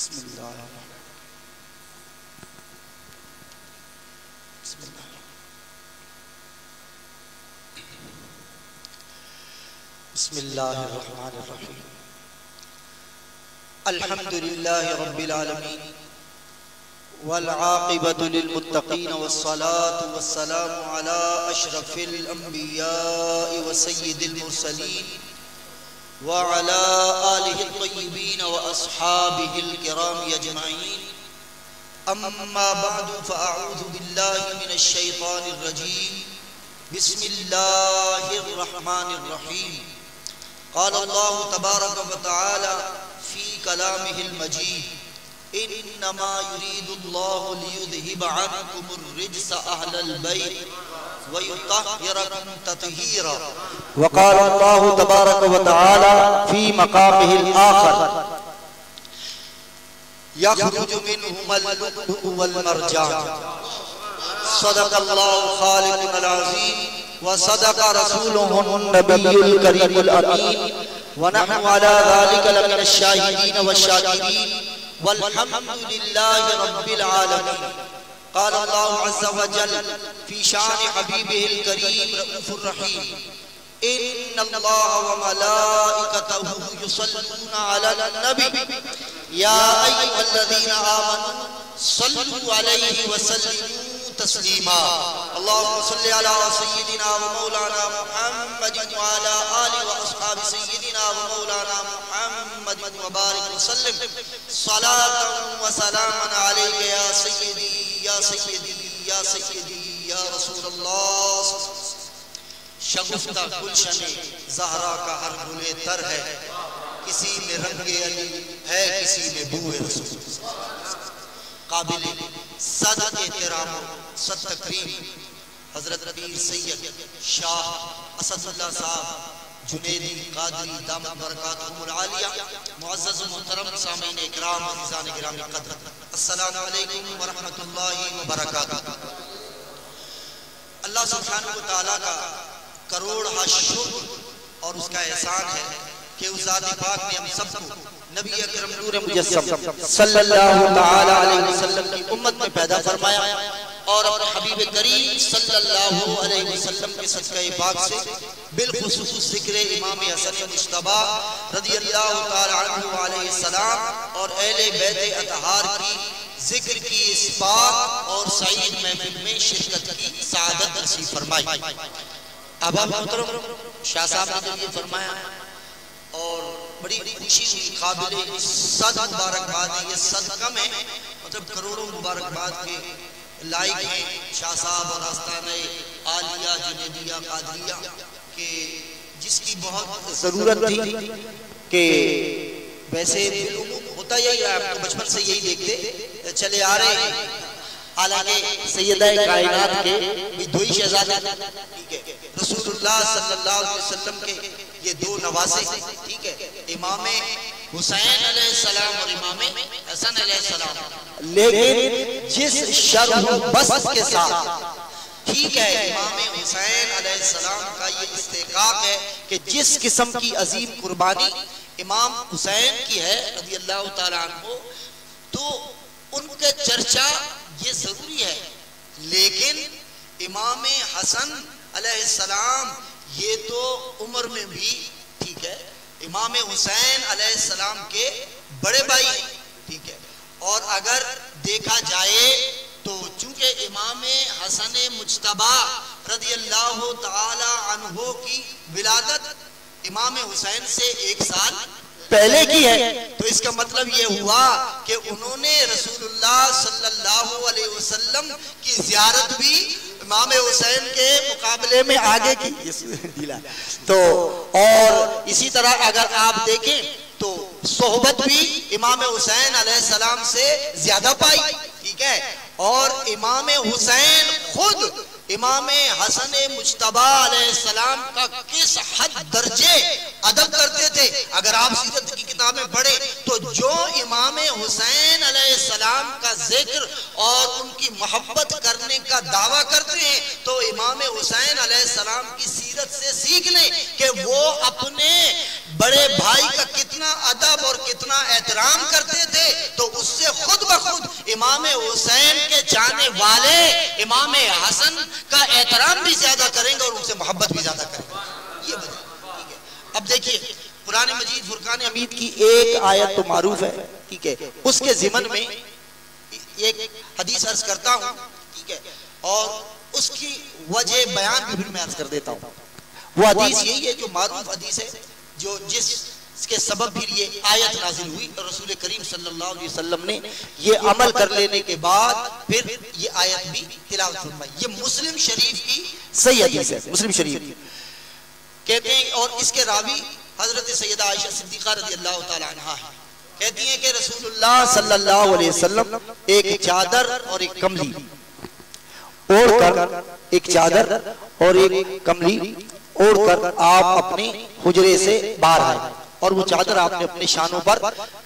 बिस्मिल्लाहिर्रहमानिर्रहीम। अल्हम्दुलिल्लाहि रब्बिल आलमीन वल आक़िबतु लिल मुत्तक़ीन वस्सलातु वस्सलामु अला अशरफिल अंबियाइ व सय्यिदिल मुरसलीन व अला आलिहित तय्यिबीन व अस्हाबिहिल किराम अजमईन। अम्मा बअदु फ़अऊज़ु बिल्लाहि मिनश शैतानिर रजीम। बिस्मिल्लाहिर्रहमानिर्रहीम। क़ाल अल्लाहु तबारक व तआला फ़ी कलामिहिल मजीद इन्नमा युरीदुल्लाहु लियुज़हिब अन्कुमुर रिज्स अहलल बैत व युतह्हिरकुम तत्हीरा। व क़ाल अल्लाहु तबारक व तआला फ़ी मक़ामिहिल आख़र यख़रुजु मिनहुमुल लुअ्लुअ वल मरजान। सदक़ल्लाहु ख़ालिक़ुल अज़ीम व सदक़ रसूलुहुन नबियुल करीमुल अमीन व नहनु अला ज़ालिका लमिनश शाहिदीन वश्शाकिरीन वल्हम्दुलिल्लाहि रब्बिल आलमीन। क़ाल अल्लाहु अज़्ज़ा व जल्ल फ़ी शान हबीबिहिल करीम रऊफ़ुर रहीम। इन्नल्लाहा व मलाइकतहु युसल्लूना अलन नबी या अय्युहल्लज़ीना आमनू सल्लू अलैहि व सल्लिमू तस्लीमा। अल्लाहुम्मा सल्लि अला सय्यिदिना व मौलाना मुहम्मदिन व अला आलि व अस्हाबि सय्यिदिना व मौलाना मुहम्मदिन व बारिक व सल्लिम सलातन व सलामन अलैका या सय्यिदी या सय्यिदी या सय्यिदी या रसूलल्लाह। शगुफ्ता गुलशन ज़हरा का हर गुले तर है, किसी में रंगे अली है, किसी में बूए रसूल। काबिल सद एहतराम सद तकरीम हजरत पीर सैयद शाह असदुल्लाह साहब जुनैदी कादरी दामत बरकातहुमुल आलिया मुअज़्ज़ज़ मुहतरम सामीन इकराम अज़ीज़ान गिरामी क़द्र, अस्सलामु अलैकुम व रहमतुल्लाहि व बरकातुहू। अल्लाह सुब्हानहु व तआला का करोड़ हा शुक्र और उसका एहसान है कि उस ज़ात पाक ने हम सबको नबी अकरम नूर मुजस्सम सल्लल्लाहु तआला अलैहि वसल्लम की उम्मत में पैदा फरमाया और अपने हबीब करीम सल्लल्लाहु अलैहि वसल्लम के सदक़े पाक से बिलखुसूस ज़िक्र इमाम हसन मुज्तबा रज़ियल्लाहु तआला अन्हु अलैहि सलाम और अहले बैत अतहार की जिक्र की इस पाक और सईद महफिल में शिरकत की सआदत नसीब फरमाई। अब मोहतरम शाह साहब ने ये फरमाया और बड़ी खुशी हुई, काबिल सद मुबारकबाद है। ये सद कम है, मतलब करोड़ों मुबारकबाद के लायक हैं शाह साहब और आस्ताने आलिया जुनैदिया कादरिया के, जिसकी बहुत ज़रूरत थी। कि वैसे होता यही है, आप तो बचपन से यही देखते चले आ रहे हैं। हालांकि सैयदा कायनात के भी दो ही शहजादे, ठीक है, रसूलुल्लाह सल्लल्लाहु अलैहि वसल्लम के ये दो नवासे, ठीक है, इमाम हुसैन अलैहिस्सलाम और इमाम हसन अलैहिस्सलाम। लेकिन जिस शर्ह बस्त के साथ, ठीक है, इमाम हुसैन अलैहिस्सलाम का ये इस्तेकाक है कि जिस किस्म की अजीम कुर्बानी इमाम हुसैन की है रज़ियल्लाहु ताला अन्हु, तो उनके चर्चा ये जरूरी है। लेकिन इमाम हसन अलैहिस्सलाम ये तो उम्र में भी, ठीक है, इमाम हुसैन अलैहिस्सलाम के बड़े भाई हैं, ठीक है। और अगर देखा जाए तो चूंकि इमाम हसन मुज्तबा रज़ियल्लाहु ताला अन्हु की विलादत इमाम हुसैन से 1 साल पहले की है, तो इसका मतलब ये हुआ कि उन्होंने रसूलुल्लाह सल्लल्लाहु अलैहि वसल्लम की ज़ियारत भी इमाम हुसैन के मुकाबले में आगे की। तो और इसी तरह अगर आप देखें तो सोहबत भी इमाम हुसैन अलैहिस्सलाम से ज्यादा पाई, ठीक है। और इमाम हुसैन खुद इमाम हसन मुज्तबा अलैहिस्सलाम का किस हद दर्जे अदब करते थे, अगर आप सीरत की किताबें पढ़े तो जो इमाम हुसैन अलैहिस्सलाम का जिक्र और उनकी मोहब्बत करने का दावा करते हैं, तो इमाम हुसैन अलैहिस्सलाम की सीरत से सीख लें कि वो अपने बड़े भाई का कितना अदब और कितना एहतराम करते थे, तो उससे खुद ब खुद इमाम हुसैन के जाने वाले इमाम हसन का एहतराम भी ज्यादा करेंगे और उनसे मोहब्बत भी ज्यादा करेंगे। ये वजह, ठीक है। अब देखिए कुरान मजीद फुरकान हमीद की एक आयत तो मारूफ है, ठीक है, उसके ज़िमन में एक हदीस अर्ज करता हूँ, ठीक है, और उसकी वजह बयान भी फिर मैं अर्ज कर देता हूँ। वो हदीस यही है जो मारूफ हदीस है, जो जिसके सबब भी ये आयत नाजिल हुई और रसूल करीम सल्लल्लाहु अलैहि वसल्लम ने ये अमल कर लेने के बाद फिर ये आयत भी तिलावत फरमाई। ये मुस्लिम शरीफ की सही हदीस है, मुस्लिम शरीफ कहते हैं। और इसके रावी हजरत सैयदा आयशा सिद्दीका रज़ियल्लाहु ताला अन्हा है। कहती हैं कि रसूलुल्लाह सल्लल्लाहु अलैहि वसल्लम एक चादर और एक कमली ओढ़कर, एक चादर और एक कमली ओढ़कर आप अपने हुजरे से बाहर आए और वो चादर आपने अपने शानों पर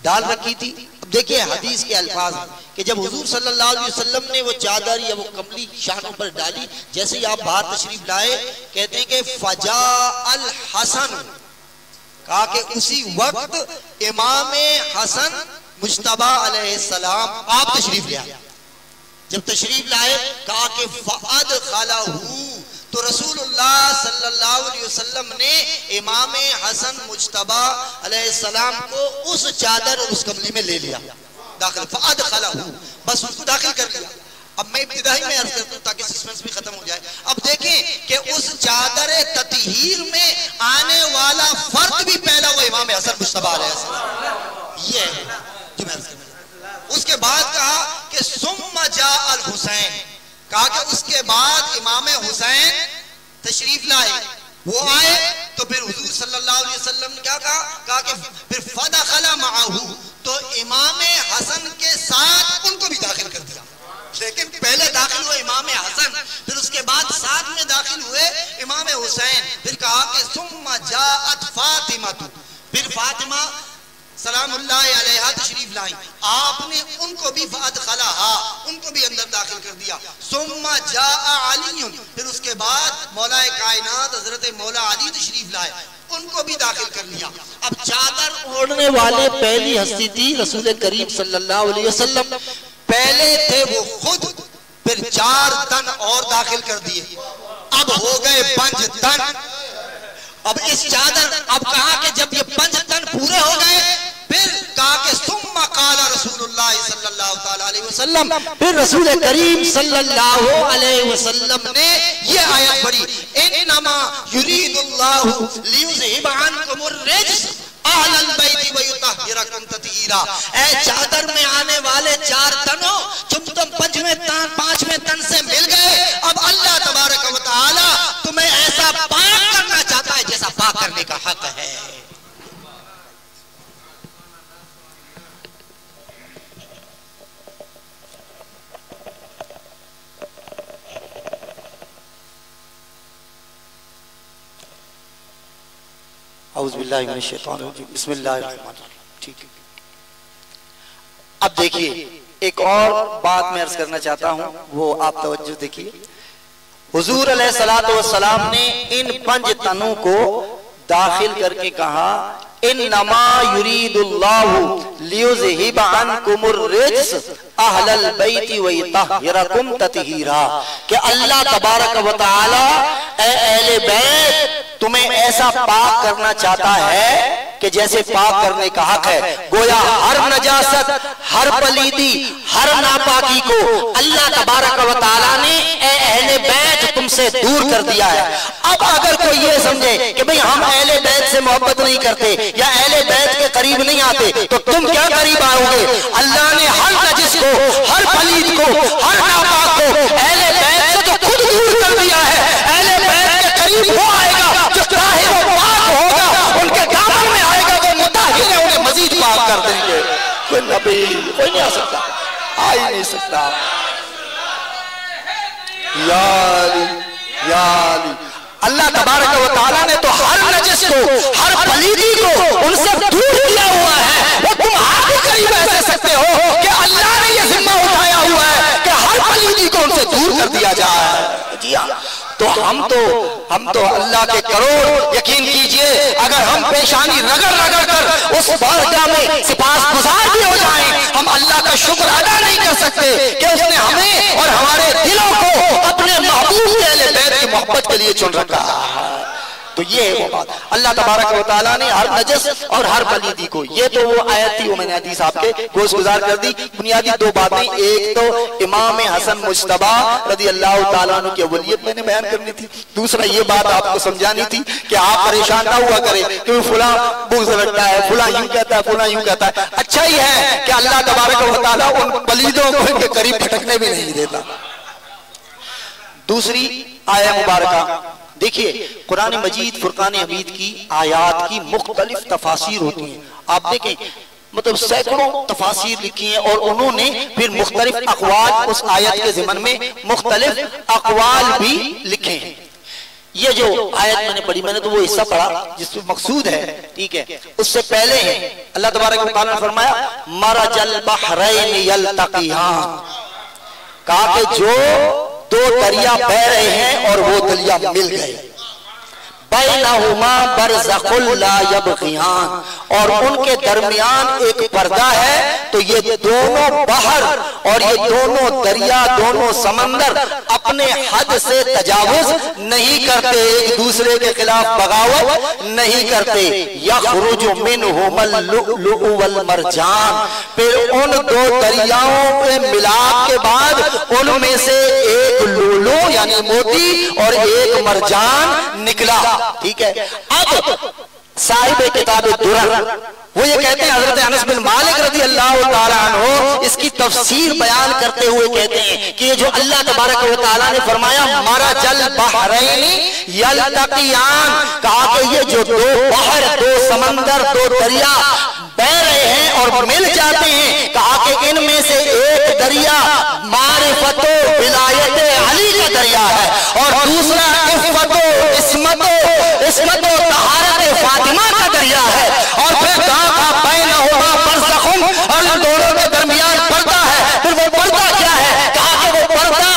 डाल रखी थी। अब देखिए हदीस के अल्फाज कि जब हुजूर सल्लल्लाहु अलैहि वसल्लम ने वो चादर या वो कमली शानों पर डाली, जैसे ही आप बाहर तशरीफ लाए, कहते हैं कि फजा अल हसन, कहा कि उसी वक्त इमाम हसन मुज्तबा अलैहिस्सलाम आप तशरीफ ले आए। जब तशरीफ लाए कहा कि फअद खलाहू, तो रसूलुल्लाह सल्लल्लाहु अलैहि वसल्लम ने इमाम हसन मुज्तबा अलैहिस्सलाम को उस चादर और उस कमली में ले लिया, दाखिल फअद खलाहू, बस उसको दाखिल कर लिया। अब मैं इब्तिदाई में अर्ज करता हूं ताकि सस्पेंस भी खत्म हो जाए। अब देखें कि उस चादर ततहीर में आने वाला फर्द भी पहला हुआ इमाम हसन मुज्तबा अलैहिस्सलाम, ये जो मैं अर्ज करना। उसके बाद कहा कि सुम्मा जा अल हुसैन, कहा कि उसके बाद इमाम हुसैन तशरीफ लाए, वो आए तो फिर हुजूर सल्लल्लाहु अलैहि वसल्लम ने क्या कहा कि फिर फदखला माहू, तो इमाम हसन के साथ उनको भी दाखिल कर दिया। लेकिन पहले दाखिल हुए इमाम हसन, फिर उसके बाद साथ में दाखिल हुए इमाम हुसैन। फिर कहा कि सुम्मा जाअत फातिमा, फिर फातिमा सलामुल्लाह अलैहा तशरीफ लाई, आपने उनको भी फअदखलहा, उनको भी अंदर दाखिल कर दिया। सुम्मा जाअ अली, फिर उसके बाद मौलाए कायनात हजरत मौला अली तशरीफ लाए, उनको भी दाखिल कर लिया। अब चादर ओढ़ने वाले पहली हस्ती थी रसूल करीम सल्लल्लाहु अलैहि वसल्लम, पहले थे वो खुद, फिर 4 तन और दाखिल कर दिए, अब हो गए 5 तन। अब इस चादर, अब कहा कि जब ये 5 तन पूरे हो गए, फिर कहा कि सुम्मा काला रसूलुल्लाह सल्लल्लाहु ताला अलैहि वसल्लम, फिर रसूल करीम सल्लल्लाहु अलैहि वसल्लम ने ये आयत पढ़ी, इन्नमा युरीदुल्लाहु लियुज़हिब अन्कुमुर रिज्स अहलल बैति व युतहिरकुम तत्हीरा। ऐ चादर में आने वाले 4 तनों, तुम 5वें तन से मिल गए, अब अल्लाह तबारक व तआला तुम्हें ऐसा पाक करना चाहता है जैसा पाक करने का हक है। औज़ुबिल्लाहि मिनश शैतानिर रजीम, बिस्मिल्लाहिर रहमानिर रहीम। ठीक है, अब देखिए एक और बात मैं अर्ज करना चाहता हूं, वो आप तवज्जो देखिए। हुजूर अलैहिस्सलातु वस्सलाम ने इन 5 तनों को दाखिल करके कहा, इन्नमा युरीदुल्लाहु लियुज़हिब अन्कुमुर रिज्स अहलल बैति व युतहिरकुम तत्हीरा, कि अल्लाह तबारक व तआला ए अहले बैत तुम्हें ऐसा पाक करना चाहता है कि जैसे पाक करने का हक है। गोया हर नजासत, हर पलीदी, हर नापाकी को अल्लाह तबारक व तआला ने ए अहले बैत तुमसे दूर कर दिया है। अब अगर कोई ये समझे कि भाई हम अहले बैत से मोहब्बत नहीं करते या अहले बैत के करीब नहीं आते, तो तुम क्या करीब आओगे? अल्लाह ने हर नजिस को, हर पलीद को, हर नापाक को अहले बैत से तो खुद दूर कर दिया है। अहले बैत के करीब वो आएगा जो ताहिर व पाक होगा, उनके दामन में आएगा वो मुताहिर है, उन्हें मजीद पाक कर देंगे। कोई नबी कोई नहीं आ सकता, आ ही नहीं सकता। या अली, या अली, अल्लाह तबारक व तआला ने तो हर नजिस को, हर पलीदी को उनसे दूर किया हुआ है। वो तुम आप ही करीब ऐसे सकते हो कि अल्लाह ने ये जिम्मा उठाया हुआ है कि हर पलीदी को उनसे दूर कर दिया जाए। जी हाँ, तो हम तो अल्लाह के करोड़, यकीन कीजिए अगर हम पेशानी रगड़ रगड़ कर उस बारगाह में सिपाहगुजार भी हो जाएं, हम अल्लाह का शुक्र अदा नहीं कर सकते कि उसने हमें और हमारे दिलों को अपने महबूब के अहले बैत की मोहब्बत के लिए चुन रखा। तो ये है वो बात। अल्लाह तबारक व तआला ने हर नजस और हर पलीदी को, ये तो वो आयत थी, वो मैंने हदीस आपके गोश गुजार कर दी। बुनियादी दो बातें, एक तो इमाम हसन मुज्तबा रज़ी अल्लाह तआला अन्हु की अवलियत मैंने बयान करनी थी। दूसरा ये बात आपको समझानी थी कि आप परेशान ना हुआ करें कि फुला बुग़्ज़ रखता है, फुला यूं कहता है, फुला यूं कहता है। अच्छा ही है कि अल्लाह तबारक व तआला उन पलीदों को इनके करीब भटकने भी नहीं देता। दूसरी आया मुबारका देखिए, कुरान मजीद फुरकान हमीद की आयात की मुख्तलिफ तफासीर होती हैं। आप देखें, मतलब सैकड़ों तफासीर लिखी हैं और उन्होंने फिर मुख्तलिफ अक़वाल उस आयत के ज़िमन में मुख्तलिफ अक़वाल भी लिखे हैं। ये जो आयत मैंने पढ़ी, मैंने तो वो हिस्सा पढ़ा जिसमें मकसूद है, ठीक है। उससे पहले है अल्लाह तबारक व तआला ने फरमाया मरजल बहरैन यल्तक़ियान, कहा कि जो दो दरिया बह रहे हैं और वो दरिया मिल गए, बैनहुमा बरज़ख़ुल ला यबग़ियान, और उनके दरमियान एक पर्दा है। तो ये दोनों बहर और ये दोनों दरिया, दोनों समंदर अपने हद से तजावुज़ नहीं करते, एक दूसरे के खिलाफ बगावत नहीं करते। यख़रुजु मिनहुमल लुअलुअ वल मरजान, फिर उन दो दरियाओं के मिलाप के बाद उनमें से एक लुलु यानी मोती और एक मरजान निकला, ठीक है। अब साहिब किताब दुर्र वो ये कहते हैं, हजरत अनस बिन मालिक रज़ी अल्लाह तआला अन्हु इसकी तफसीर बयान करते हुए कहते हैं कि ये जो अल्लाह तबारक व तआला ने फरमाया मरजल बहरैन यल्तक़ियान, कहा कि ये जो दो बहर, दो समंदर, दो दरिया बह रहे हैं और मिल जाते हैं, कहा कि इनमें से एक दरिया मारिफतो विलायत अली का दरिया है और दूसरा इफ़्फ़तो इस्मतो तहारत फातिमा का दरिया है। और फिर बैनहुमा बरज़ख़ुन, और इन दोनों के दरमियान पर्दा है। फिर वो पर्दा क्या है? कहा कि वो पर्दा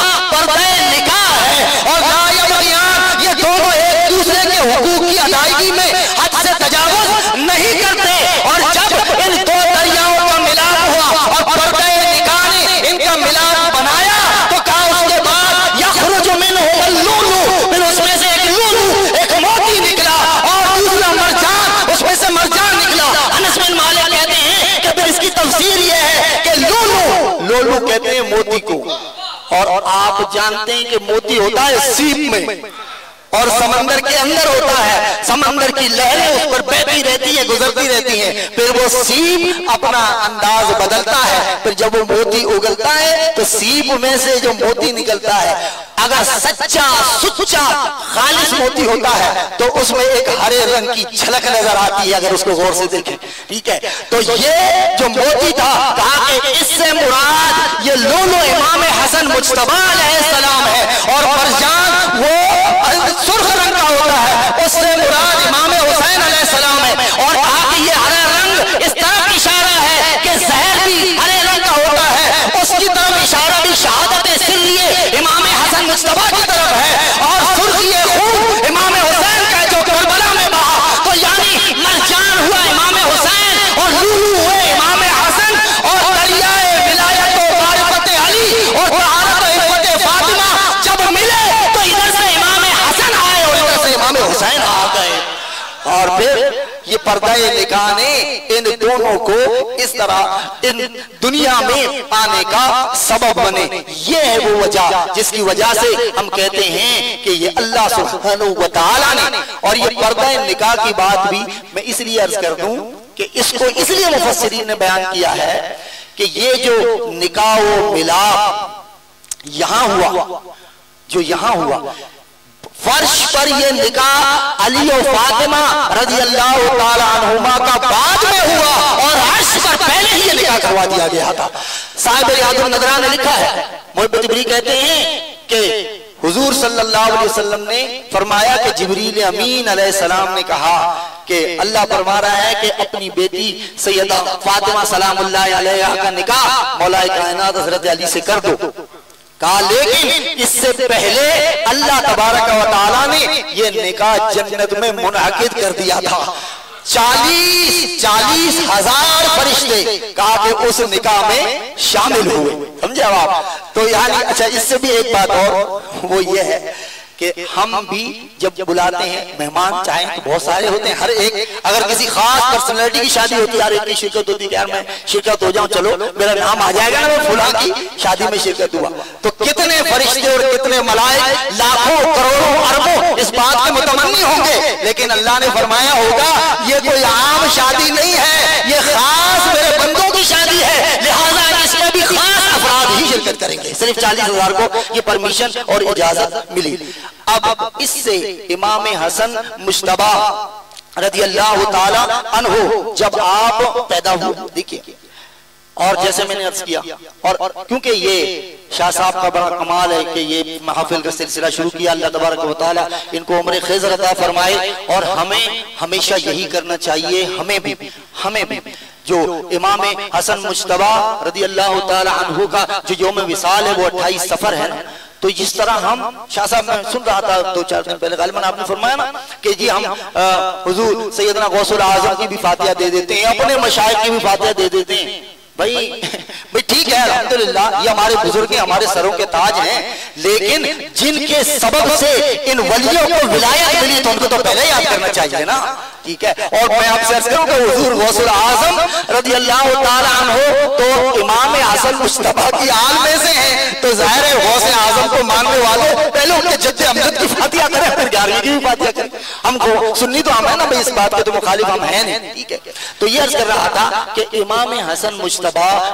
निकाह है। और ला यबग़ियान, ये दोनों एक दूसरे के हुकूक की अदायगी में हद से तजावुज़ नहीं करते। और जब इन दो दरियाओं का मिलाप हुआ और पर्दा निकाह ने इनका मिलाप बनाया, तो कहा उसके बाद यख़रुजु मिनहुमुल लुलु, फिर उसमें से एक लुलु, एक मोती निकला, और दूसरा मरजान, उसमें से मरजान निकला। अनस बिन मालिक कहते हैं कि फिर इसकी तफसीर ये है कि लोलू कहते हैं मोती को, और आप जानते हैं कि मोती होता है सीप में और समंदर के अंदर होता है। समंदर की लहरें उस पर बहती रहती है, गुजरती रहती हैं, फिर वो सीप अपना अंदाज बदलता है। फिर जब वो मोती उगलता है तो सीप में से जो मोती निकलता है, अगर सच्चा सुच्चा खालिस मोती होता है तो उसमें एक हरे रंग की झलक नजर आती है अगर उसको गौर से देखें, ठीक है। तो ये जो मोती था, कहा कि इससे मुराद ये लोलो इमाम हसन मुज्तबा अलैहिस्सलाम है, और मरजान वो सुर्ख रंग का होता है, उससे मुराद इमाम हुसैन अलैहिस्सलाम है। और कहा कि ये हरा रंग इस तरफ इशारा है कि ज़हर भी हरे रंग का होता है, उसकी तरफ इशारा भी शहादत सिर्रिये इमाम हसन मुज्तबा की तरफ है। और सुर्खिए खून इमाम हुसैन का जो करबला में बहा, तो यानी मरजान हुआ इमाम हुसैन और लुलु हुए इमाम हसन, और दरियाए विलायत और मारिफत अली और तहारत इफ़्फ़त फातिमा जब मिले तो इधर से इमाम हसन आए और इधर से इमाम हुसैन आ गए। और फिर ये पर्दा निकाह ने इन दोनों को इस तरह इन दुनिया में आने का सबब बने। ये है वो वजह जिसकी वजह से हम कहते हैं कि ये अल्लाह सुब्हानहू व तआला ने, और ये पर्दा निकाह की बात भी मैं इसलिए अर्ज कर दूं कि इसको इसलिए मुफस्सिरीन ने बयान किया है कि ये जो निकाह व मिलाप यहां हुआ, जो यहां हुआ, फर्श पर ये निकाह अली और फातिमा रज़ी अल्लाह तआला अन्हुमा का बाद में हुआ, और अर्श पर पहले ही ये निकाह करवा दिया गया था। साहिब रियादुन नज़रा ने लिखा है, मुहब्बत तिबरी कहते हैं कि हुजूर सल्लल्लाहु अलैहि वसल्लम ने फरमाया कि जिब्रील अमीन अलैहिस्सलाम ने कहा कि अल्लाह फरमा रहा है कि अपनी बेटी सैयदा फातिमा सलामुल्लाह अलैहा का निकाह मौलाए कायनात हज़रत अली से कर दो। तो जिब्रील अमीन अलैहिस्सलाम ने फरमाया कि जिब्रील अमीन अलैहिस्सलाम ने फरमाया कि अपनी बेटी सैयदा फातिमा सलामुल्लाह अलैहा का निकाह मौलाए कायनात हज़रत अली से कर दो। कहा लेकिन इससे पहले अल्लाह तबारक व तआला ने ये निकाह जन्नत में मुनअकिद कर दिया था। 40,000 फरिश्ते कहा कि उस निकाह में शामिल हुए। समझे आप? तो यानी अच्छा, इससे भी एक बात और वो ये है कि हम भी जब बुलाते हैं मेहमान, चाहे तो बहुत सारे होते हैं, हर एक अगर किसी खास पर्सनैलिटी की शादी होती है, यार इतनी शिरकत होती है, यार मैं शिरकत हो जाऊं, चलो मेरा नाम आ जाएगा ना, मैं फुला की शादी में शिरकत हुआ, तो कितने फरिश्ते और कितने मलाइक, लाखों करोड़ों अरबों इस बात के मुतमन्नी होंगे। लेकिन अल्लाह ने फरमाया होगा ये कोई आम शादी नहीं है, ये खास मेरे बंदों की शादी है, लिहाजा इसमें भी खास अफराद ही शिरकत करेंगे। सिर्फ 40,000 को ये परमिशन और इजाजत मिली। अब इससे इमाम हसन मुश्तबा रज़ी अल्लाह ताला अन्हु जब आप पैदा हुए, देखिए, और जैसे मैंने अर्ज किया, और क्योंकि ये शाह साहब का बड़ा कमाल है कि ये महफिल का सिलसिला शुरू किया, अल्लाह तबारक व तआला इनको उम्र खैज़र अता फरमाए, और हमें हमेशा यही करना चाहिए। हमें भी जो इमाम हसन मुश्तबा रज़ी अल्लाह ताला अन्हु का जो यौम विसाल है वो 28 सफर है, तो जिस तरह हम शाह साहब, मैं सुन रहा था 2-4 दिन पहले गालिबन आपने फरमाया ना कि जी हम हुजूर सैयदना गौसुल आज़म की भी फातिहा दे देते हैं, अपने मशाइख की भी फातिहा दे देते हैं। भाई ठीक है, अल्हम्दुलिल्लाह, ये हमारे बुजुर्ग हमारे सरों के ताज हैं, लेकिन जिनके सबब से इन वलियों को विलायत मिली तो उनको तो पहले याद करना चाहिए ना। ठीक है, और मैं आपसे अर्ज करूं कि हुजूर गौसुल आज़म रज़ी अल्लाह ताला अन्हु तो इमाम हसन मुश्तबा की आल में से हैं, तो जाहिर है गौसे आज़म को मानने वाले पहले उनके जद्दे अमजद की फातिहा करें, फिर 11वीं की भी फातिहा करें। हमको सुन्नी तो हम है ना भाई, इस बात के तो मुखालिफ हम हैं नहीं। ठीक है, तो ये अर्ज कर रहा था कि इमाम हसन मुश्तबा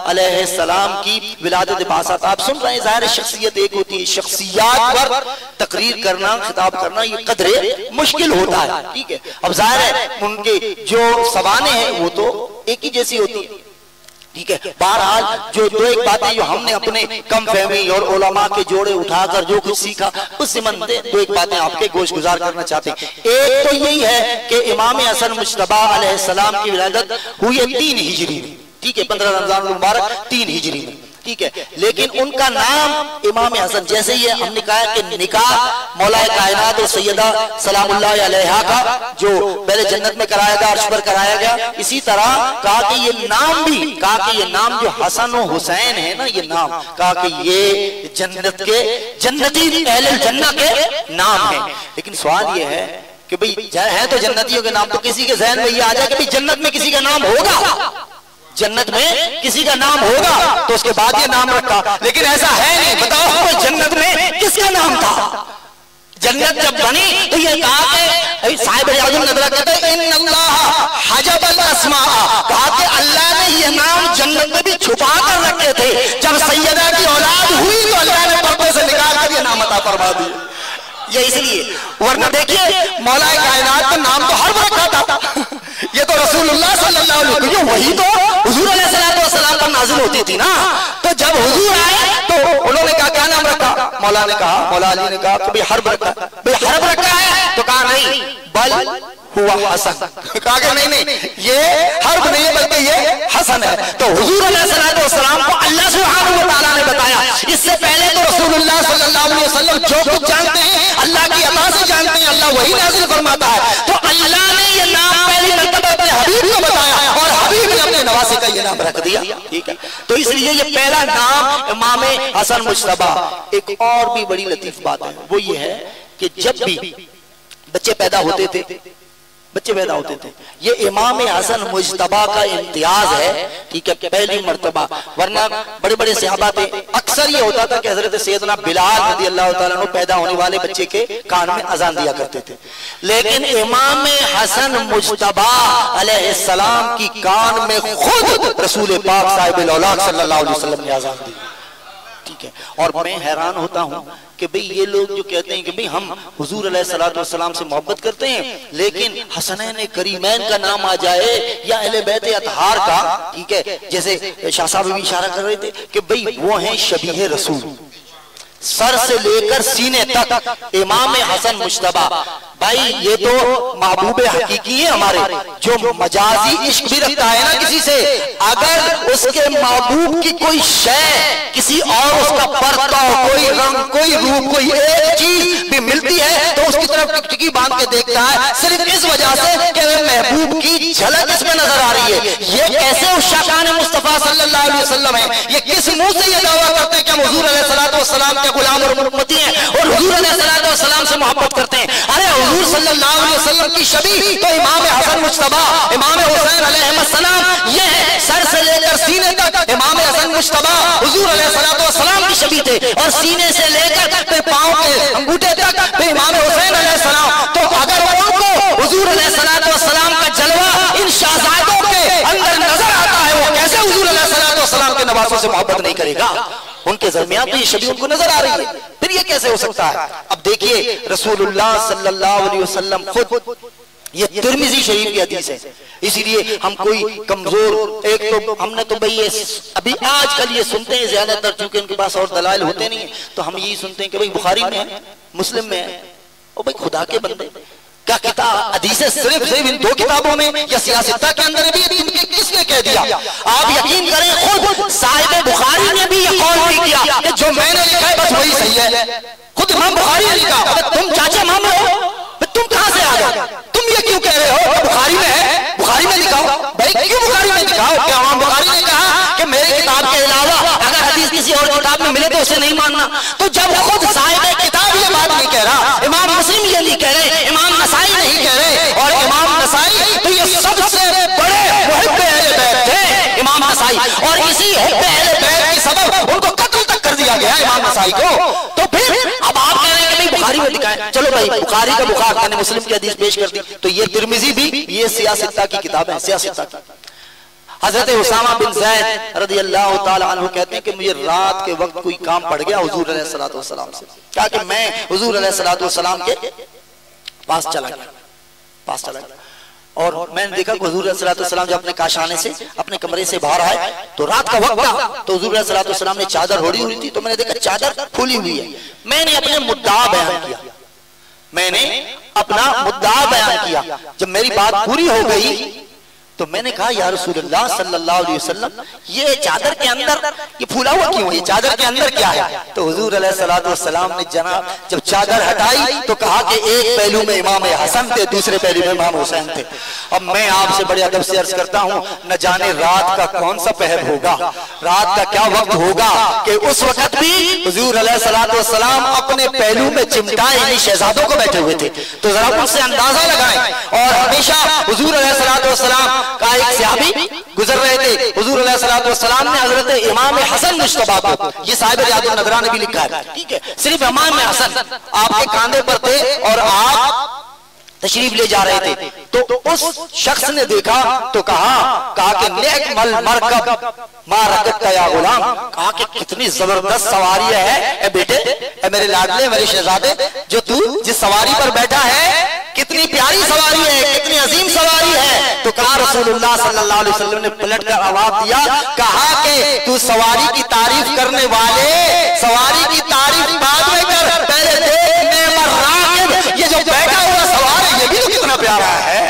अलैहिस्सलाम की विलादत बासत आप सुन रहे हैं। जाहिर शख्सियत एक होती है, शख्सियत पर तकरीर करना, खिताब करना ये कदरे मुश्किल होता है। ठीक है, अब जाहिर है उनके जो सवाने हैं वो तो एक ही जैसी होती है। ठीक है, बहरहाल जो दो एक बातें जो हमने अपने कम फहमी और उलमा के जोड़े उठाकर जो कुछ सीखा उससे मन दो एक बातें आपके गोश गुजार करना चाहते हैं। एक तो यही है कि इमाम हसन मुश्तबा अलैहिस्सलाम की विलादत हुई 3 हिजरी में। ठीक है, 15 रमजान मुबारक 3 हिजरी में। ठीक है, लेकिन उनका नाम इमाम हसन, जैसे ये हमने कहा कि निकाह मौलाए कायनात और सैयदा सलामुल्लाह अलैहा का जो पहले जन्नत में कराया गया, अर्श पर कराया गया, इसी तरह कहा कि ये नाम भी, कहा कि ये नाम जो हसन और हुसैन है ना, ये नाम कहा कि ये जन्नत के जन्नती अहले जन्नत के नाम है। लेकिन सवाल ये है कि भाई है तो जन्नतियों के नाम, तो किसी के ज़हन में ये आ जाए कि भाई जन्नत में किसी का नाम होगा, जन्नत में किसी का नाम होगा तो उसके बाद ये नाम रखा, लेकिन ऐसा है नहीं। बताओ हमको जन्नत में किसका नाम था? जन्नत जब बनी तो ये कहा कि साहिब रियाजुल नज़रा कहते हैं इन्नल्लाह हजबल अस्मा, कहा कि अल्लाह ने ये नाम जन्नत में भी छुपा कर रखे थे, जब सैयदा की औलाद हुई तो अल्लाह ने पर्दे से निकाल कर ये नाम अता फरमा दिया। ये इसलिए, वरना देखिए मौलाए कायनात का नाम तो हर वक्त रखा था, ये तो रसूलुल्लाह सल्लल्लाहु अलैहि वसल्लम, वही तो हुजूर अलैहिस्सलाम पर नाज़िल होती थी ना। तो जब हुजूर आए तो उन्होंने कहा क्या नाम रखा? मौला ने कहा, मौला अली ने कहा कि भाई हर्ब रखा, भाई हर्ब रखा है, तो कहा नहीं बल हुआ हसन, कहा कि नहीं ये हर्ब नहीं है बल्कि ये हसन है। तो हुजूर अलैहिस्सलाम को अल्लाह सुब्हानहु व तआला ने बताया, इससे पहले तो रसूलुल्लाह सल्लल्लाहु अलैहि वसल्लम जो कुछ जानते हैं अल्लाह की अता से जानते हैं, अल्लाह वही नाज़िल फरमाता है। तो अल्लाह ने ये नाम पहली मर्तबा अपने हबीब को बताया और हबीब ने अपने नवासे का ये नाम रख दिया। ठीक है, तो इसलिए ये पहला नाम इमाम हसन मुश्तबा। एक और भी बड़ी लतीफ बात है, वो ये है कि जब भी बच्चे पैदा होते थे, ये इमाम हसन मुश्तबा का इम्तियाज है। ठीक है, पहली मर्तबा, वरना बड़े बड़े सहाबा थे, अक्सर ये होता था कि हजरत सैयदना बिलाल रज़ी अल्लाह ताला अन्हु पैदा होने वाले बच्चे के कान में अजान दिया करते थे, लेकिन इमाम हसन मुश्तबा अलैहिस्सलाम की कान में खुद रसूल पाक साहिब औलाद सल्लल्लाहु अलैहि वसल्लम ने अजान दी। ठीक है, और मैं हैरान होता हूँ कि भाई ये लोग जो कहते हैं कि भाई हम हुजूर अलैहिस्सलातु वस्सलाम से मोहब्बत करते हैं, लेकिन हसनैन करीमैन का नाम आ जाए या अहले बैत अतहार का, ठीक है, जैसे शाह साहब भी इशारा कर रहे थे कि भाई वो हैं शबीह रसूल, सर से लेकर सीने तक इमाम हसन मुश्तबा भाई ये तो महबूब हकीकी है हमारे, जो मजाजी इश्क भी रखता है ना किसी से, अगर उसके महबूब की कोई शय किसी और उसका परता, कोई रंग, कोई रूप, कोई एक चीज भी मिलती है तो उसकी तरफ टिकटिकी बांध के देखता है, सिर्फ इस वजह से कि महबूब की झलक इसमें नजर आ रही है। ये कैसे उशाकान मुस्तफा सल्लल्लाहु अलैहि वसल्लम है, ये किस मुंह से ये दावा करते हैं कि हम हुजूर अलैहिस्सलातु वस्सलाम के गुलाम और उम्मती हैं और हुजूर अलैहिस्सलातु वस्सलाम से मोहब्बत करते हैं। अरे हुजूर सल्लल्लाहु अलैहि वसल्लम की शबीह तो इमाम हसन मुज्तबा, इमाम हुसैन अलैहिस्सलाम, ये सर से लेकर सीने तक इमाम हसन मुज्तबा हुजूर अलैहिस्सलातु वस्सलाम की शबीह थे, और सीने से लेकर फिर पांव के अंगूठे तक फिर इमाम हुसैन अलैहिस्सलाम। तो अगर उनको हुजूर अलैहिस्सलातु वस्सलाम का जलवा इन शहजादों के अंदर नजर आता है, वो कैसे हुजूर अलैहिस्सलातु वस्सलाम के नवासों से मोहब्बत नहीं करेगा? उनके दरमियान तो ये शबीह उनको नजर आ रही है, फिर ये कैसे हो सकता है? अब देखिए रसूलुल्लाह सल्लल्लाहु अलैहि वसल्लम खुद, ये तिर्मिज़ी शरीफ की हदीस है, इसीलिए हम कोई कमजोर, एक तो हमने तो भाई ये अभी आजकल ये सुनते हैं ज्यादातर, चूंकि उनके पास और दलाइल होते नहीं है, तो हम यही सुनते हैं कि भाई बुखारी में है, मुस्लिम में है। ओ भाई खुदा के बंदे, क्या किताब हदीसें सिर्फ इन दो किताबों में या सियासत के अंदर भी किसने कह दिया? आप यकीन करें खुद साहिब बुखारी ने भी ये कौल नहीं किया कि जो मैंने लिखा है बस वही सही है। खुद इमाम बुखारी ने लिखा। अब तुम चाचा मामलो हो, तुम कहां से आ गए? तुम ये क्यों कह रहे हो बुखारी में है, बुखारी में लिखाओ? भाई क्यों बुखारी में लिखाओ? क्या इमाम बुखारी ने कहा कि मेरी किताब के अलावा अगर हदीस किसी और किताब में मिले तो उसे नहीं मानना? तो जब खुद साहिब किताब ये बात नहीं कह रहा, इमाम मुस्लिम ये नहीं कह रहे, इमाम नसाई नहीं कह रहे, और इमाम नसाई तो ये सबसे बड़े मुहिब्ब अहले बैत थे इमाम नसाई, और इसी हुब्ब अहले बैत के सबब उनको कत्ल तक कर दिया गया इमाम नसाई को। तो फिर अब आप कह रहे हैं कि भाई बुखारी में लिखा है, चलो भाई बुखारी का बुखार, मैंने मुस्लिम की हदीस पेश कर दी, तो ये तिर्मिज़ी भी ये सियासत की किताब है, सियासत की। हजरत उसामा बिन ज़ैद रज़ियल्लाहु ताला अन्हु कहते हैं कि मुझे रात के वक्त कोई काम पड़ गया हुजूर अलैहिस्सलातु वस्सलाम से, क्या कि मैं हुजूर अलैहिस्सलातु वस्सलाम के पास चला गया, और मैंने देखा कि हुजूर अलैहिस्सलातु वस्सलाम जब अपने काशाने से अपने कमरे से बाहर आए तो रात का वक्त था, तो हुजूर अलैहिस्सलातु वस्सलाम ने चादर ओढ़ी हुई थी, तो मैंने देखा चादर खुली हुई है। मैंने अपने मुद्दा बयान किया, मैंने अपना मुद्दा बयान किया। जब मेरी बात पूरी हो गई तो मैंने कहा या रसूलुल्लाह सल्लल्लाहु अलैहि वसल्लम, ये चादर के अंदर ये फूला हुआ क्यों है? ये चादर के अंदर क्या है? तो हुजूर अलैहिस्सलातु वस्सलाम ने जनाब जब चादर हटाई तो कहा कि एक पहलू में इमाम हसन थे, दूसरे पहलू में इमाम हुसैन थे। अब मैं आपसे बड़े अदब से अर्ज करता हूँ, न जाने रात का कौन सा पहर होगा, रात का क्या वक्त होगा कि उस वक्त भी हुजूर अलैहिस्सलातु वस्सलाम अपने पहलू में चिमटाए यानी शहजादों को बैठे हुए थे। तो जरा उससे अंदाजा लगाएं। और हमेशा हुजूर अलैहिस्सलातु वस्सलाम का एक सहाबी गुजर रहे थे, हुजूर अलैहिस्सलातु वस्सलाम ने हजरत इमाम हसन मुज्तबा को, ये साहिब रियादुन नदरा ने भी लिखा है, ठीक है, सिर्फ इमाम हसन आपके कांधे पर थे और आप तशरीफ ले जा रहे थे, तो उस शख्स ने देखा तो कहा कि नेकमल मरकब मा रकत का या गुलाम, कहा कि कितनी जबरदस्त सवारी है ए बेटे, ए मेरे लाडले, मेरे शहजादे, जो तू जिस सवारी पर बैठा है कितनी प्यारी सवारी है, कितनी अजीम सवारी है। तो कहा रसूलुल्लाह सल्लल्लाहु अलैहि वसल्लम ने पलट कर आवाज दिया, कहा कि तू सवारी की तारीफ करने वाले सवारी की तारीफ बाद में कर, पहले देख नेमर राकिब, ये जो बैठा हुआ सवार है ये भी तो कितना प्यारा है।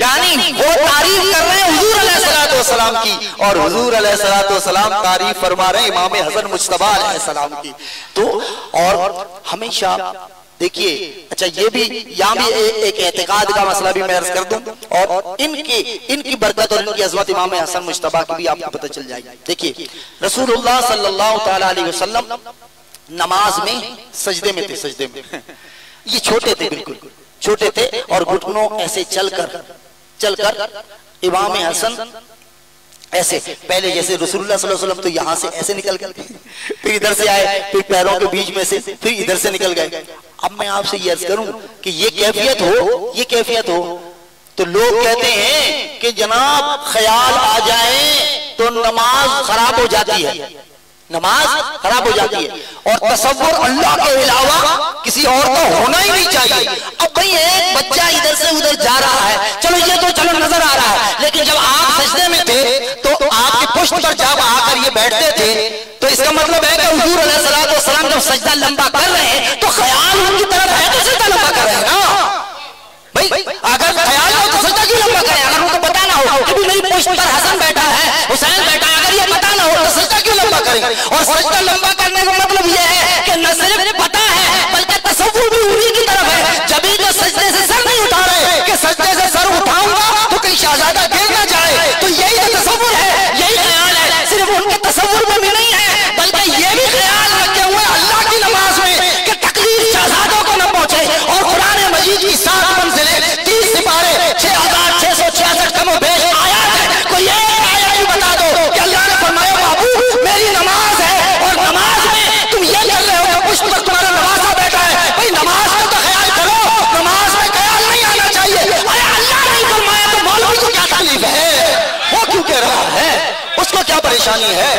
यानी वो तारीफ कर रहे हैं हुजूर अलैहिस्सलातु वस्सलाम की, और हुजूर अलैहिस्सलातु वस्सलाम तारीफ फरमा रहे हैं इमाम हसन मुज्तबा अलैहिस्सलाम की। तो और हमेशा देखिए, अच्छा ये भी यहाँ भी एक एतकाद का मसला भी मैं अर्ज कर दूं, और इनकी बरकत और इनकी अज़मत इमाम हसन मुज्तबा की भी आपको पता चल जाएगी। देखिए रसूलुल्लाह सल्लल्लाहु ताला अलैहि वसल्लम नमाज में सजदे में थे, सजदे में ये छोटे थे, बिल्कुल छोटे थे, और घुटनों ऐसे चलकर इमाम हसन ऐसे, पहले जैसे रसूलुल्लाह सल्लल्लाहु अलैहि वसल्लम तो यहाँ से ऐसे निकल गए, फिर इधर से आए, फिर पैरों के बीच में से फिर इधर से निकल गए। अब मैं आपसे ये अर्ज करूं कि ये कैफियत हो तो लोग कहते हैं कि जनाब ख्याल आ जाए तो नमाज खराब हो जाती है, नमाज खराब हो जाती है, और तसव्वुर अल्लाह के अलावा किसी और का होना ही नहीं चाहिए। अब भाई एक बच्चा इधर से उधर जा रहा है, चलो ये तो चलो नजर आ रहा है, लेकिन जब आप सजदे में थे तो आपकी पुष्ट पर जब आकर ये बैठते थे तो इसका मतलब है कि हुजूर अलैहिस्सलातु वस्सलाम जब सजदा लंबा कर रहे हैं तो ख्याल उनकी तरफ है तो सजदा लंबा कर रहे हैं ना। और सजदा लंबा करने का मतलब यह है कि न सिर्फ पता है बल्कि तसव्वुर भी उन्हीं की तरफ है। जब भी तो सजदे से सर नहीं उठा रहे कि सजदे से सर उठाऊंगा तो कहीं शहजादा गिर ना जाए, तो यही तो तसव्वुर है, यही ख्याल है। सिर्फ उनके तसव्वुर में भी नहीं है बल्कि ये भी ख्याल रखे हुए अल्लाह की नमाज में कि तकलीफ शहजादों को न पहुंचे। और कुरान मजीद की 7 मंजिलें 30 सिपारे 6666 कम बेश आयात है। कोई एक आयत भी बता दो कि अल्लाह ने फरमाया बाबू मेरी नमाज है और नमाज में तुम ये कर रहे हो कुछ पर तुम्हारा नवाजा बैठा है। भाई नमाज में तो ख्याल करो, नमाज में ख्याल नहीं आना चाहिए। अरे अल्लाह नहीं फरमाया तो मौलवी को क्या तकलीफ है? वो क्यों कह रहा है? उसको क्या परेशानी है?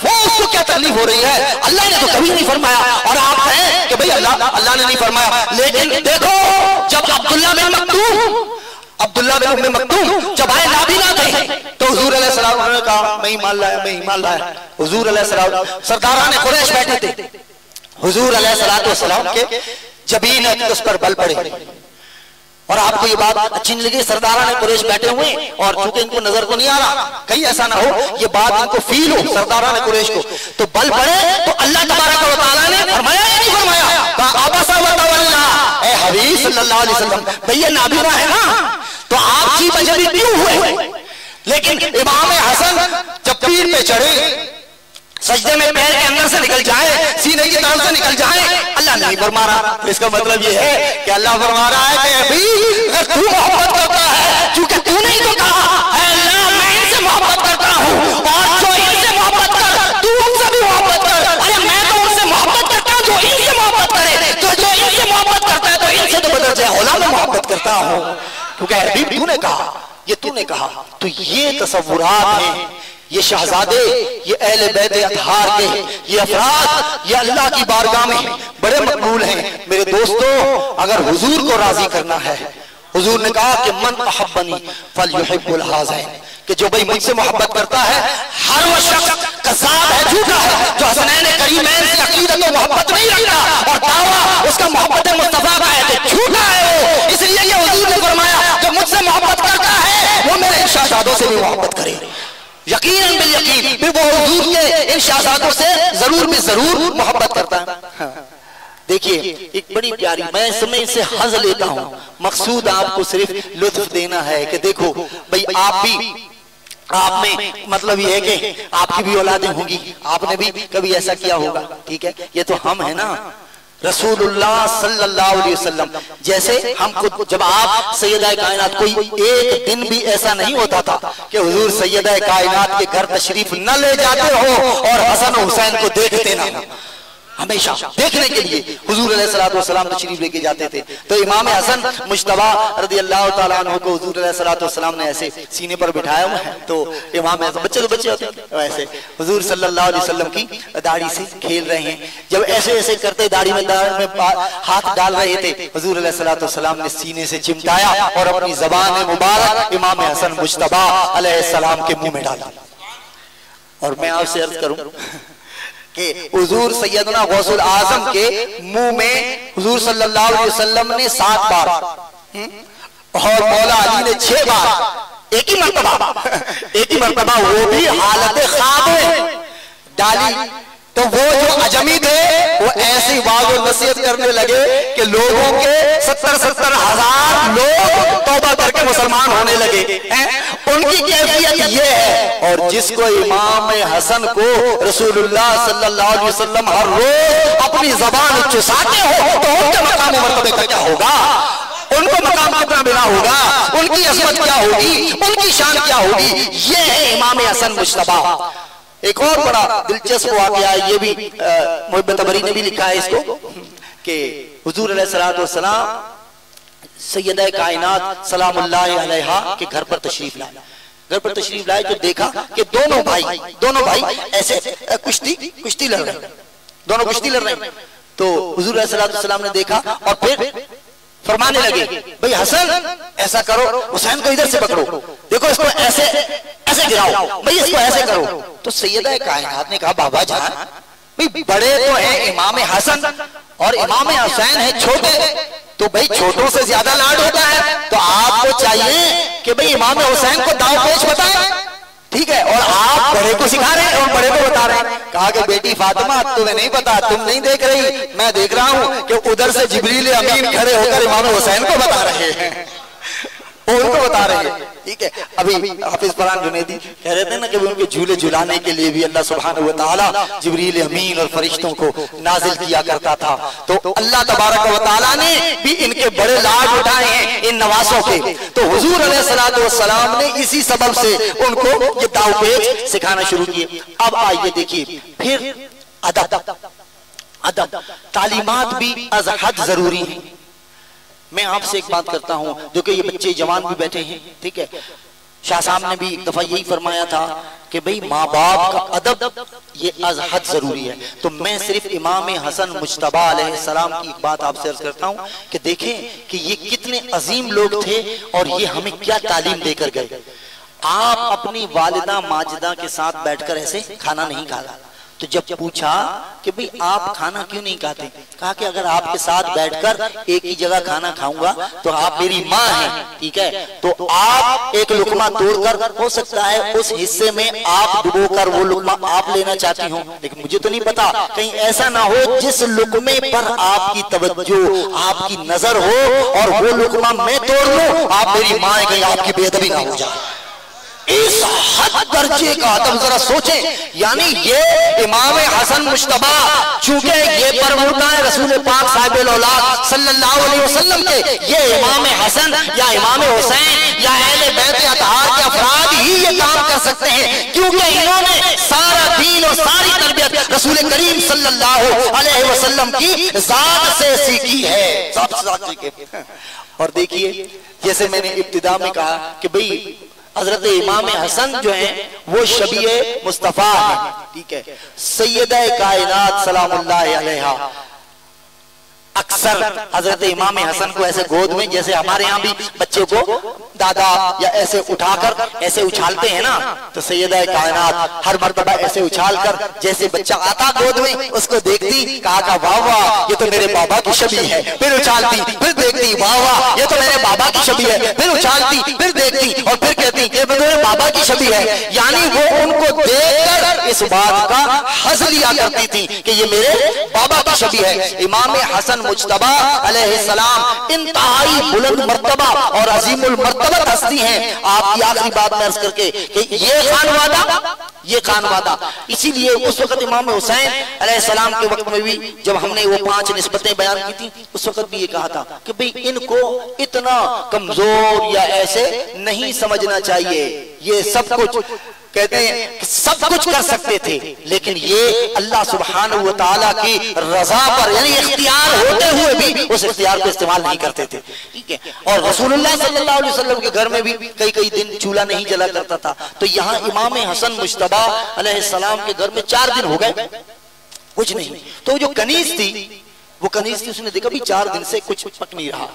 वो उसको क्या तकलीफ हो रही है? अल्लाह ने तो कभी नहीं फरमाया। और आप कहें कि भाई अल्लाह ने नहीं फरमाया, लेकिन देखो जब अब्दुल्ला बिन मक्तूम जब आए नाबीना थे तो हुजूर अलैहिस्सलाम ने कहा मैं ईमान लाया। हुजूर अलैहिस्सलाम सरदारान कुरैश बैठे थे, हुजूर अलैहिस्सलाम के जबीन उस पर बल पड़े। और आपको ये बात अच्छी नहीं लगी, सरदारान कुरैश बैठे हुए और चूंकि इनको नजर को नहीं आ रहा, कहीं ऐसा ना हो ये बात इनको फील हो सरदारान कुरैश को, तो बल पड़े तो अल्लाह तबारक व तआला ने फरमाया या नहीं फरमाया? अबसा व तवल्ला, ए हबीब सल्लल्लाहु अलैहि वसल्लम भैया नाबीना है ना तो आप जी बजरी क्यों हुए? लेकिन इमाम हसन जब पीर पे चढ़े, सजदे में पैर के अंदर से निकल जाए, सीने की तरफ से निकल जाए, अल्लाह नहीं फरमा रहा। इसका मतलब ये है कि अल्लाह फरमा रहा है कि अभी अगर तू मोहब्बत करता है, चूंकि तूने ही तो कहा है अल्लाह मैं इनसे मोहब्बत करता हूँ और जो इनसे मोहब्बत कर तू उनसे भी मोहब्बत कर। अरे मैं तो उनसे मोहब्बत करता हूँ जो इनसे मोहब्बत करे, तो जो इनसे मोहब्बत करता है तो इनसे तो बदल जाए औला में मोहब्बत करता हूँ, क्योंकि हबीब तूने कहा, ये तूने कहा। तो ये तसव्वुरात हैं, ये शहजादे, ये अहले बैत अतहार के ये अफराद, ये अल्लाह की बारगाह में बड़े मकबूल हैं। मेरे दोस्तों अगर हुजूर को राजी करना है, हुजूर ने कहा कि मन अहब्बनी फलयुहिब्बुल हाज़िन, कि जो भाई मुझसे मोहब्बत करता है हर वो शख्स कज़्ज़ाब है, झूठा है, जो हसनैन करीमैन से अकीदत और मोहब्बत नहीं रखता और दावा उसका मोहब्बत मुस्तफा का है तो झूठा है वो। इसलिए ये हुजूर ने फरमाया जो मुझसे मोहब्बत करता है वो मेरे शहजादों से भी मोहब्बत करे, यकीन बिल यकीन फिर वो हुजूर के इन शहजादों से जरूर भी जरूर मोहब्बत करता है। देखिए एक बड़ी प्यारी, मैं समय से हंस लेता हूँ, मकसूद आपको सिर्फ लुत्फ देना है कि देखो भाई आप में मतलब ये है कि आपकी भी औलादें होंगी, आपने भी कभी ऐसा किया होगा, ठीक है? ये तो हम है ना, रसूलुल्लाह सल्लल्लाहु अलैहि वसल्लम जैसे हमको, जब आप सैयदा कायनात, कोई एक दिन भी ऐसा नहीं होता था कि हुजूर सैयदा कायनात के घर तशरीफ न ले जाते हो और हसन हुसैन को देखते ना, हमेशा देखने के लिए हुजूर अलैहिस्सलातु वस्सलाम तशरीफ लेके जाते थे। तो इमाम हसन मुज्तबा रज़ियल्लाहु ताला अन्हु को हुजूर अलैहिस्सलातु वस्सलाम ने ऐसे सीने पर बिठाया हुआ है, तो इमाम हसन बच्चे तो बच्चे होते हैं वैसे हुजूर सल्लल्लाहु अलैहि वसल्लम की दाढ़ी से खेल रहे हैं, जब ऐसे ऐसे करते दाढ़ी में हाथ डाल रहे थे, हुजूर अलैहिस्सलातु वस्सलाम ने सीने से चिमटाया और अपनी ज़बान मुबारक इमाम हसन मुज्तबा अलैहिस्सलाम के मुंह में डाला। और मैं आपसे अर्ज करूं कि हुजूर सैयदना गौसुल आजम के मुंह में हुजूर सल्लल्लाहु अलैहि वसल्लम ने 7 बार और मौला अली ने 6 बार एक ही मर्तबा वो भी हालत ख्वाब में डाली। तो वो जो अजमी थे वो ऐसी वाज़ और नसीहत करने लगे कि लोगों के 70-70 हजार लोग तौबा करके मुसलमान होने लगे। उनकी कैफियत ये है, और जिसको इमाम हसन को रसूलुल्लाह सल्लल्लाहु अलैहि वसल्लम हर रोज अपनी जबान चुसाते हो तो उनके मकाम मर्तबे का क्या होगा, उनको मकाम कितना मिला होगा, उनकी अज़मत क्या होगी, उनकी शान क्या होगी। ये है इमाम हसन मुज्तबा। एक और बड़ा दिलचस्प वाक़या, ये भी मुहब्बत तबरी ने भी लिखा है इसको, कि हुजूर अलैहिस्सलातु वस्सलाम सैयदा कायनात सलामुल्लाहि अलैहा के घर पर तशरीफ लाए, तो देखा कि दोनों भाई ऐसे कुश्ती लड़ रहे हैं। तो हुजूर अलैहिस्सलातु वस्सलाम ने देखा और फिर फरमाने लगे भाई हसन ऐसा करो, हुसैन को इधर से पकड़ो, देखो इसको ऐसे गिराओ, भाई इसको ऐसे करो। तो सैयदा कायनात ने कहा बाबा जान भाई बड़े तो हैं इमाम हसन और इमाम हुसैन है छोटे, तो भाई छोटों से ज्यादा लाड होता है, तो आपको चाहिए कि भाई इमाम हुसैन को दाव पेच बताएं, ठीक है, और आप आप बड़े को सिखा रहे हैं और बड़े को बता रहे हैं। कहा कि बेटी फातिमा तुम्हें नहीं पता, तुम नहीं देख रही, मैं देख रहा हूं कि उधर से जिब्रील अमीन खड़े होकर इमाम हुसैन को बता रहे हैं, उनको बता रहे हैं। ठीक है, अभी हाफिज फरहान जुनैदी कह रहे थे ना कि उनके झूले झुलाने के लिए भी अल्लाह सुब्हानहू व तआला जिब्रील अमीन और फरिश्तों को नाजिल किया करता था। तो अल्लाह तबारक व तआला ने भी इनके बड़े लाड उठाए हैं इन नवासों के। तो हुजूर अलैहिस्सलातु वस्सलाम ने इसी सबब से उनको ये दावपेच सिखाना शुरू किए। अब आइए देखिए फिर अदब, अदब तालीमात भी अज हद जरूरी है। मैं आपसे एक बात करता हूं, जो कि ये बच्चे जवान भी बैठे हैं, ठीक है, शाह साहब ने भी एक दफा यही फरमाया था कि भाई माँ बाप का अदब ये अज हद जरूरी है। तो मैं सिर्फ इमाम हसन मुज्तबा अलैहिस्सलाम की एक बात आपसे अर्ज करता हूं कि देखें कि ये कितने अजीम लोग थे और ये हमें क्या तालीम देकर गए। आप अपनी वालिदा माजिदा के साथ बैठकर ऐसे खाना नहीं खाता। तो जब पूछा कि भाई आप खाना क्यों नहीं खाते, कहा कि अगर आपके साथ बैठकर एक ही जगह खाना खाऊंगा तो आप मेरी माँ हैं, ठीक है, तो आप एक लुकमा तोड़कर हो सकता है उस हिस्से में आप डुबोकर वो लुकमा आप लेना चाहती हो, लेकिन मुझे तो नहीं पता कहीं ऐसा ना हो जिस लुकमे पर आपकी तवज्जो आपकी नजर हो और वो लुकमा मैं तोड़ लूं, आप मेरी माँ है, कहीं आपकी बेअदबी ना हो जाए। इस हद दर्जे का अदब जरा सोचें। यानी ये इमाम हसन मुज्तबा चूंकि ये परवरदार रसूल पाक साहिबुल औलाद सल्लल्लाहु अलैहि वसल्लम के ये इमाम हसन या इमाम हुसैन या अहले बैत अतहार के अफराद ही ये काम कर सकते हैं, क्योंकि इन्होंने सारा दीन और सारी तरबियत रसूल करीम सल्लल्लाहु अलैहि वसल्लम की जात से सीखी है, सबसे ज्यादा सीखी। और देखिए जैसे मैंने इब्तिदा में कहा कि भाई हजरत इमाम हसन जो है वो शबीए मुस्तफा है, ठीक है, सैयदा कायनात सलामुल्लाह अलैहा। अक्सर हजरत इमाम हसन को ऐसे गोद में, जैसे हमारे यहाँ भी बच्चे को दादा या ऐसे उठाकर ऐसे उछालते हैं ना, तो सैयदा कायनात हर मर्तबा ऐसे उछालकर जैसे बच्चा आता गोद में उसको देखती, कहा वाह वाह ये तो मेरे बाबा की छवि है, फिर उछालती, फिर देखती, वाह वाह ये तो मेरे बाबा की छवि है, फिर उछालती, फिर देखती और फिर कहती ये मेरे बाबा की छवि है। यानी वो उनको देखकर इस बात का हज़ लिया करती थी कि ये मेरे बाबा की छवि है। इमाम हसन मुज्तबा अलैहिस्सलाम इंतहाई बुलंद मर्तबा और अजीमुल मर्तबत हस्ती हैं। आपकी आखिरी बात में अर्ज करके कि ये खानवादा, इसीलिए उस वक्त इमाम हुसैन अलैहिस्सलाम के वक्त में भी जब हमने वो 5 निस्बतें बयान की थी, उस वक्त भी ये कहा था कि भाई इनको इतना कमजोर या ऐसे नहीं समझना चाहिए। ये सब कुछ कहते हैं कि सब कुछ कर सकते थे, लेकिन ये अल्लाह सुब्हानहू व तआला की रजा पर यानी इख्तियार होते हुए भी उस इख्तियार को इस्तेमाल नहीं करते थे, ठीक है। और रसूलुल्लाह सल्लल्लाहु अलैहि वसल्लम के घर में भी कई दिन चूल्हा नहीं जला करता था। तो यहाँ इमाम हसन मुज्तबा अलैहिस्सलाम के घर में 4 दिन हो गए कुछ नहीं। तो जो कनीज थी उसने देखा भी 4 दिन से कुछ पक नहीं रहा,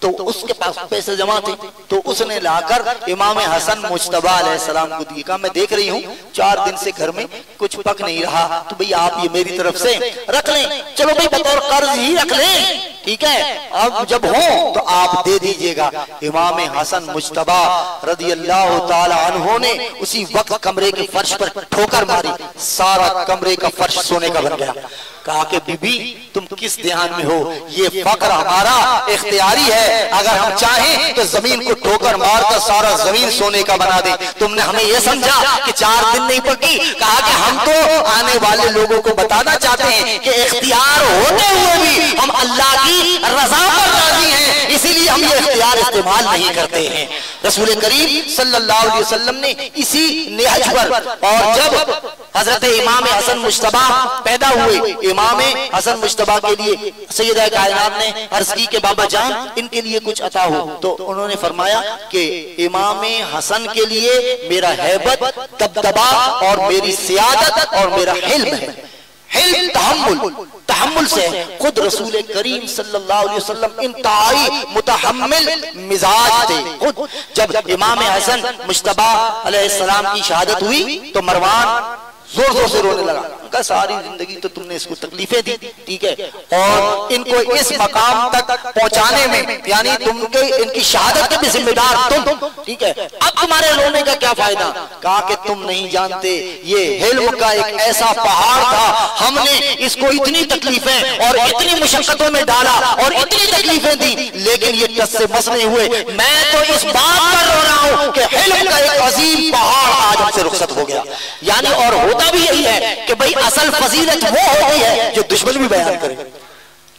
तो उसके पास पैसे जमा थे, तो उसने लाकर इमाम हसन मुज्तबा अलैहिस्सलाम को दिया। मैं देख रही हूँ 4 दिन से घर में कुछ पक नहीं रहा, तो भाई आप ये मेरी तरफ से रख लें, चलो भाई बतौर कर्ज ही रख लें, ठीक है, अब जब हो तो आप दे दीजिएगा। इमाम हसन मुज्तबा रदियल्लाहु ताला अन्हु ने उसी वक्त कमरे के फर्श पर ठोकर मारी, सारा कमरे का फर्श सोने का बन गया। कहा कि बीबी तुम किस ध्यान में हो, ये फक्र हमारा इख्तियारी है, अगर हम चाहें तो जमीन को ठोकर मारकर सारा जमीन सोने का बना दे। तुमने हमें यह समझा कि 4 दिन नहीं पकी, कहा कि हम तो आने वाले लोगों को बताना चाहते हैं कि इख्तियार होते हुए भी हम अल्लाह की रजा पर राजी हैं, इसीलिए हम ये इख्तियार इस्तेमाल नहीं करते हैं। रसूल करीम सल्लल्लाहु अलैहि वसल्लम ने इसी नेहज पर, और जब हजरत इमाम हसन मुज्तबा पैदा हुए, इमाम हसन मुज्तबा के लिए सैयदा कायनात ने अर्ज की कि बाबा जान इनके लिए कुछ अता हो, तो उन्होंने फरमाया कि इमाम हसन के लिए मेरा हैबत, दबदबा और मेरी सियादत और मेरा हिल्म है। हिल्म तहम्मुल से खुद रसूल करीम सल्लल्लाहु अलैहि वसल्लम इंतहाई मुतहम्मिल मिजाज थे। खुद जब इमाम हसन मुज्तबा अलैहिस्सलाम की शहादत हुई तो मरवान जोर जोर से रोने लगा। कहा सारी जिंदगी तो तुमने इसको तकलीफें दी, ठीक है, और इनको इस मकाम तक पहुंचाने में यानी तुमके इनकी शहादत के भी जिम्मेदार तुम, ठीक है, अब तुम्हारे रोने का क्या फायदा। कहा कि तुम नहीं जानते ये हिल्म का एक ऐसा पहाड़ था, हमने इसको इतनी तकलीफें और इतनी मुशक्कतों में डाला और इतनी तकलीफें दी, लेकिन ये टस से मस नहीं हुए। मैं तो इस बात पर रो रहा हूं कि हिल्म का एक अजीम पहाड़ आज हमसे रुखसत हो गया। यानी और होता भी यही है कि भाई असल फजीलत वो होती है जो दुश्मन भी बयान करे,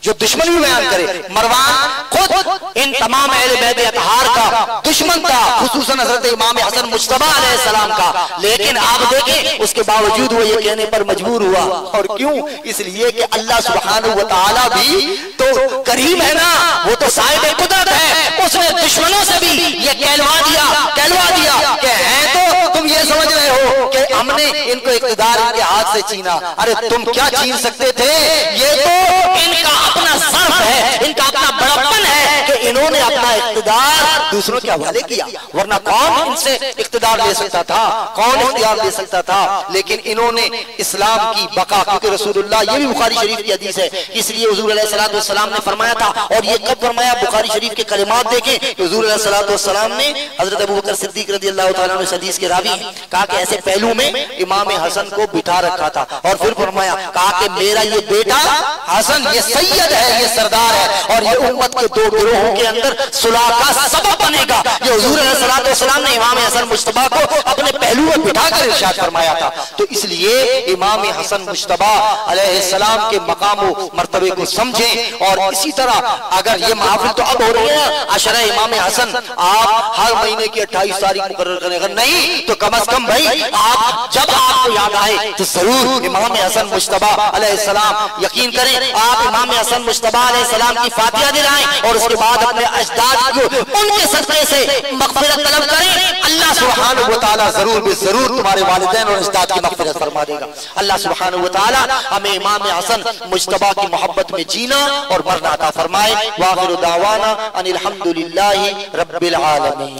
जो दुश्मन भी बयान करे। मरवान खुद इन तमाम अहले बैत अतहार का दुश्मन था, खुसूसन हजरत इमाम हसन मुज्तबा अलैहिस्सलाम का, लेकिन आप देखें उसके बावजूद वो ये कहने पर मजबूर हुआ। और क्यों? इसलिए कि अल्लाह सुब्हानहू व तआला भी तो करीम है ना, वो तो साहिब कुदरत है, उसने दुश्मनों से भी ये कहलवा दिया कि है तो तुम ये समझ रहे हो कि हमने इनको इक़्तिदार इनके हाथ से छीना। अरे तुम क्या छीन सकते थे? ये तो इनका अपना ज़र्फ है, इनका अपना बड़प्पन है कि इन्होंने अपना इक़्तिदार दूसरों के हवाले किया, वरना कौन इनसे इक़्तिदार ले सकता था, कौन इख्तियार ले सकता था। लेकिन इन्होंने इस्लाम की बका, क्योंकि रसूलुल्लाह, ये भी बुखारी शरीफ की हदीस है, इसलिए हुजूर अलैहिस्सलातु वस्सलाम ने फरमाया था, और ये कब फरमाया? बुखारी शरीफ के कलिमात देखें, हुजूर अलैहिस्सलातु वस्सलाम ने हजरत अबू बकर सिद्दीक रज़ियल्लाहु तआला अन्हु हदीस के रावी कहा कि ऐसे पहलू में इमाम हसन को बिठा रखा था, और फिर फरमाया, कहा कि मेरा ये बेटा हसन ये सैयद है, ये सरदार है, और ये उम्मत के दो गिरोहों के अंदर सुलह का सबब बनेगा। ये हुजूर अलैहिस्सलातु वस्सलाम ने इमाम हसन मुज्तबा को अपने पहलू में बिठाकर इरशाद फरमाया था। तो इसलिए इमाम हसन मुज्तबा अलैहिस्सलाम के मकाम व मर्तबे को समझें। और इसी तरह अगर ये महफिल तो अब हो रही है अशरा इमाम हसन, आप हर महीने की 28 तारीख मुकर्रर करें, अगर नहीं तो कम से कम भाई आप जब आपको याद आए तो जरूर इमाम हसन मुज्तबा अलैहिस्सलाम, यकीन करें आप इमाम हसन मुज्तबा अलैहिस्सलाम की फातिहा दिलाएं और उसके बाद अपने अजदाद को उनके सदक़े से मग़फ़िरत तलब करें। अल्लाह सुब्हानहू व तआला जरूर भी जरूर तुम्हारे वालिदैन और अजदाद की मग़फ़िरत फरमा देगा। अल्लाह सुब्हानहू व तआला हमें इमाम हसन मुज्तबा की मोहब्बत में जीना और मरना अता फरमाए। व आखिरु दावाना अनिल हम्दुलिल्लाहि रब्बिल आलमीन।